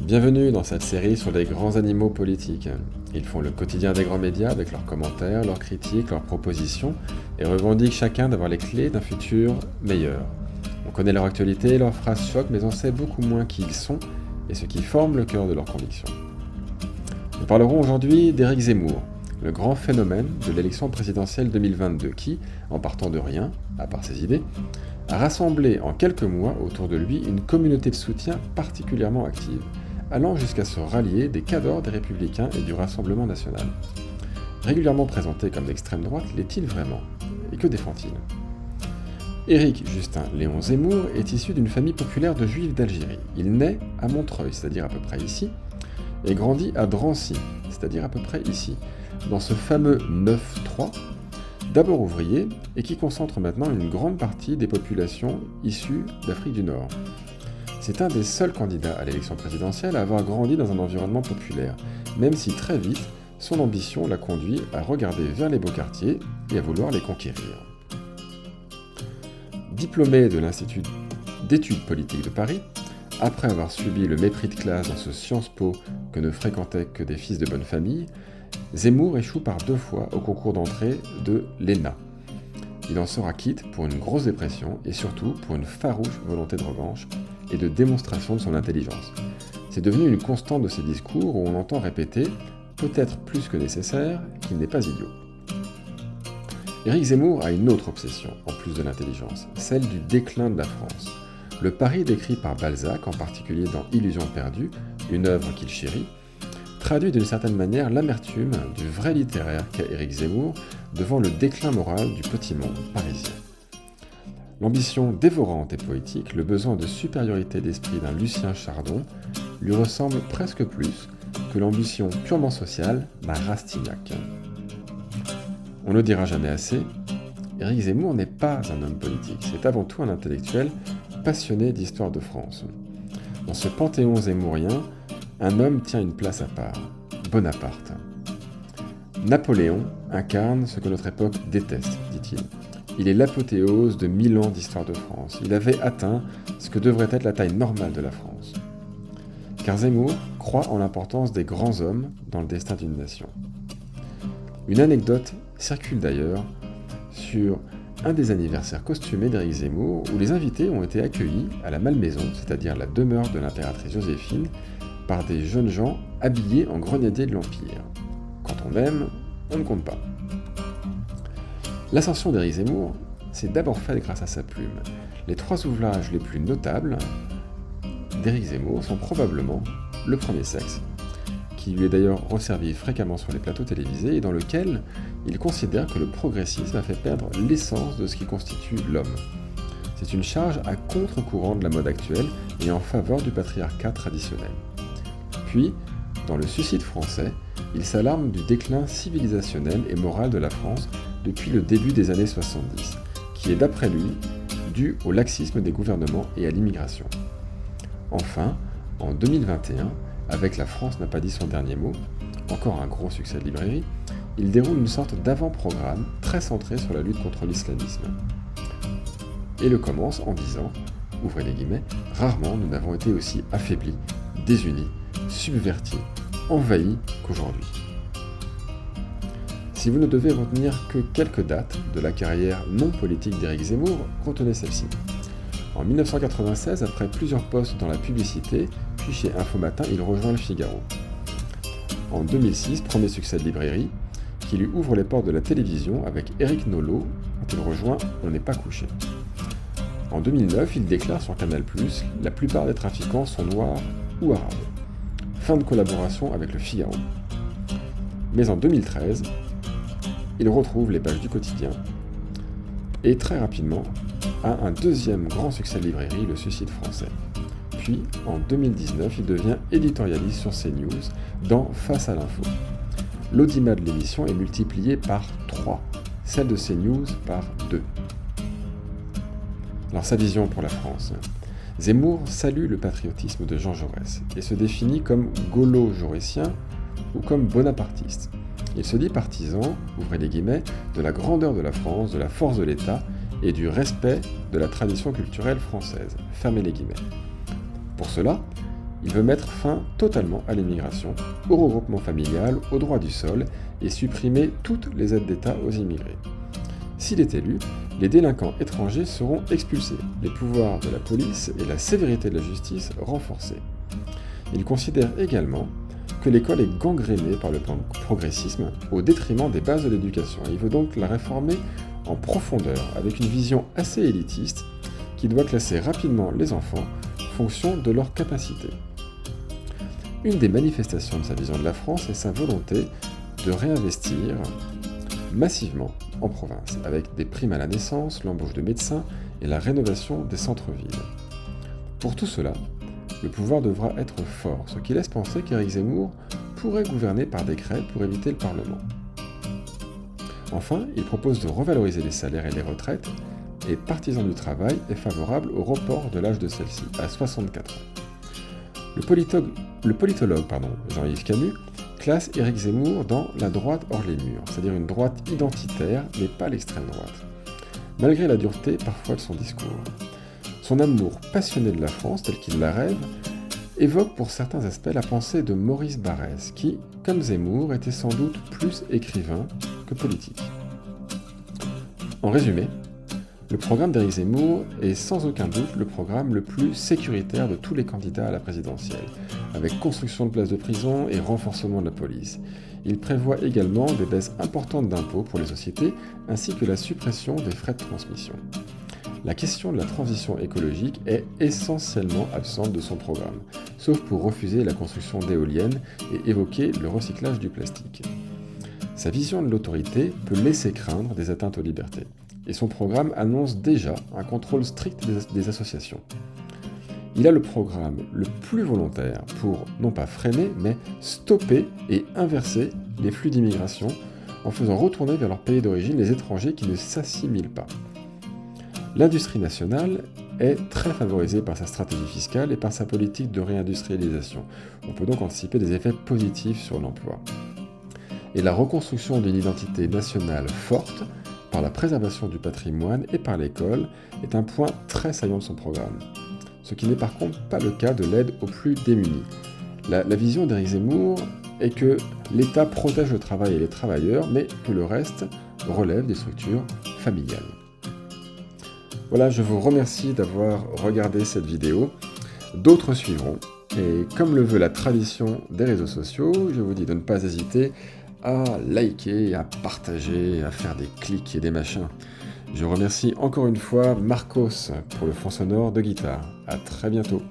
Bienvenue dans cette série sur les grands animaux politiques. Ils font le quotidien des grands médias avec leurs commentaires, leurs critiques, leurs propositions et revendiquent chacun d'avoir les clés d'un futur meilleur. On connaît leur actualité, leurs phrases choquent, mais on sait beaucoup moins qui ils sont et ce qui forme le cœur de leurs convictions. Nous parlerons aujourd'hui d'Éric Zemmour, le grand phénomène de l'élection présidentielle 2022 qui, en partant de rien, à part ses idées, a rassemblé en quelques mois autour de lui une communauté de soutien particulièrement active, allant jusqu'à se rallier des cadors des Républicains et du Rassemblement national. Régulièrement présenté comme d'extrême droite, l'est-il vraiment? Et que défend-il? Éric Justin Léon Zemmour est issu d'une famille populaire de juifs d'Algérie. Il naît à Montreuil, c'est-à-dire à peu près ici, et grandit à Drancy, c'est-à-dire à peu près ici, dans ce fameux 9-3, d'abord ouvrier, et qui concentre maintenant une grande partie des populations issues d'Afrique du Nord. C'est un des seuls candidats à l'élection présidentielle à avoir grandi dans un environnement populaire, même si très vite, son ambition l'a conduit à regarder vers les beaux quartiers et à vouloir les conquérir. Diplômé de l'Institut d'études politiques de Paris, après avoir subi le mépris de classe dans ce Sciences Po que ne fréquentaient que des fils de bonne famille, Zemmour échoue par 2 fois au concours d'entrée de l'ENA. Il en sera quitte pour une grosse dépression et surtout pour une farouche volonté de revanche et de démonstration de son intelligence. C'est devenu une constante de ses discours où on entend répéter, peut-être plus que nécessaire, qu'il n'est pas idiot. Éric Zemmour a une autre obsession, en plus de l'intelligence, celle du déclin de la France. Le Paris décrit par Balzac, en particulier dans Illusions perdues, une œuvre qu'il chérit, traduit d'une certaine manière l'amertume du vrai littéraire qu'est Éric Zemmour devant le déclin moral du petit monde parisien. L'ambition dévorante et poétique, le besoin de supériorité d'esprit d'un Lucien Chardon lui ressemble presque plus que l'ambition purement sociale d'un Rastignac. On ne dira jamais assez, Éric Zemmour n'est pas un homme politique, c'est avant tout un intellectuel passionné d'histoire de France. Dans ce panthéon zemmourien, un homme tient une place à part, Bonaparte. Napoléon incarne ce que notre époque déteste, dit-il. Il est l'apothéose de 1000 ans d'histoire de France. Il avait atteint ce que devrait être la taille normale de la France. Car Zemmour croit en l'importance des grands hommes dans le destin d'une nation. Une anecdote circule d'ailleurs sur un des anniversaires costumés d'Éric Zemmour où les invités ont été accueillis à la Malmaison, c'est-à-dire la demeure de l'impératrice Joséphine, par des jeunes gens habillés en grenadiers de l'Empire. Quand on aime, on ne compte pas. L'ascension d'Éric Zemmour s'est d'abord faite grâce à sa plume. Les 3 ouvrages les plus notables d'Éric Zemmour sont probablement Le Premier Sexe, qui lui est d'ailleurs resservi fréquemment sur les plateaux télévisés et dans lequel il considère que le progressisme a fait perdre l'essence de ce qui constitue l'homme. C'est une charge à contre-courant de la mode actuelle et en faveur du patriarcat traditionnel. Puis, dans Le Suicide français, il s'alarme du déclin civilisationnel et moral de la France depuis le début des années 70, qui est d'après lui dû au laxisme des gouvernements et à l'immigration. Enfin, en 2021, avec La France n'a pas dit son dernier mot, encore un gros succès de librairie, il déroule une sorte d'avant-programme très centré sur la lutte contre l'islamisme. Et le commence en disant, ouvrez les guillemets, « Rarement nous n'avons été aussi affaiblis, désunis, subvertis, envahis qu'aujourd'hui. » Si vous ne devez retenir que quelques dates de la carrière non politique d'Éric Zemmour, retenez celle-ci. En 1996, après plusieurs postes dans la publicité, puis chez Infomatin, il rejoint Le Figaro. En 2006, premier succès de librairie, qui lui ouvre les portes de la télévision avec Éric Nolot, quand il rejoint On n'est pas couché. En 2009, il déclare sur Canal+, la plupart des trafiquants sont noirs ou arabes. Fin de collaboration avec Le Figaro. Mais en 2013, il retrouve les pages du quotidien et très rapidement a un deuxième grand succès de librairie, Le Suicide français. Puis, en 2019, il devient éditorialiste sur CNews dans Face à l'info. L'audimat de l'émission est multiplié par 3, celle de CNews par 2. Alors sa vision pour la France. Zemmour salue le patriotisme de Jean Jaurès et se définit comme gaulo-jaurétien ou comme bonapartiste. Il se dit partisan, ouvrez les guillemets, de la grandeur de la France, de la force de l'État et du respect de la tradition culturelle française, fermez les guillemets. Pour cela, Il veut mettre fin totalement à l'immigration, au regroupement familial, au droit du sol et supprimer toutes les aides d'État aux immigrés. S'il est élu, les délinquants étrangers seront expulsés, les pouvoirs de la police et la sévérité de la justice renforcés. Il considère également que l'école est gangrénée par le progressisme au détriment des bases de l'éducation. Il veut donc la réformer en profondeur, avec une vision assez élitiste qui doit classer rapidement les enfants en fonction de leurs capacités. Une des manifestations de sa vision de la France est sa volonté de réinvestir massivement en province, avec des primes à la naissance, l'embauche de médecins et la rénovation des centres-villes. Pour tout cela, le pouvoir devra être fort, ce qui laisse penser qu'Éric Zemmour pourrait gouverner par décret pour éviter le Parlement. Enfin, il propose de revaloriser les salaires et les retraites, et partisan du travail est favorable au report de l'âge de celle-ci, à 64 ans. Le politologue Jean-Yves Camus classe Éric Zemmour dans la droite hors les murs, c'est-à-dire une droite identitaire, mais pas l'extrême droite, malgré la dureté parfois de son discours. Son amour passionné de la France, tel qu'il la rêve, évoque pour certains aspects la pensée de Maurice Barrès, qui, comme Zemmour, était sans doute plus écrivain que politique. En résumé, le programme d'Éric Zemmour est sans aucun doute le programme le plus sécuritaire de tous les candidats à la présidentielle, avec construction de places de prison et renforcement de la police. Il prévoit également des baisses importantes d'impôts pour les sociétés, ainsi que la suppression des frais de transmission. La question de la transition écologique est essentiellement absente de son programme, sauf pour refuser la construction d'éoliennes et évoquer le recyclage du plastique. Sa vision de l'autorité peut laisser craindre des atteintes aux libertés, et son programme annonce déjà un contrôle strict des associations. Il a le programme le plus volontaire pour non pas freiner, mais stopper et inverser les flux d'immigration en faisant retourner vers leur pays d'origine les étrangers qui ne s'assimilent pas. L'industrie nationale est très favorisée par sa stratégie fiscale et par sa politique de réindustrialisation. On peut donc anticiper des effets positifs sur l'emploi. Et la reconstruction d'une identité nationale forte, par la préservation du patrimoine et par l'école, est un point très saillant de son programme. Ce qui n'est par contre pas le cas de l'aide aux plus démunis. La vision d'Éric Zemmour est que l'État protège le travail et les travailleurs, mais que le reste relève des structures familiales. Voilà, je vous remercie d'avoir regardé cette vidéo. D'autres suivront. Et comme le veut la tradition des réseaux sociaux, je vous dis de ne pas hésiter à liker, à partager, à faire des clics et des machins. Je remercie encore une fois Marcos pour le fond sonore de guitare. À très bientôt.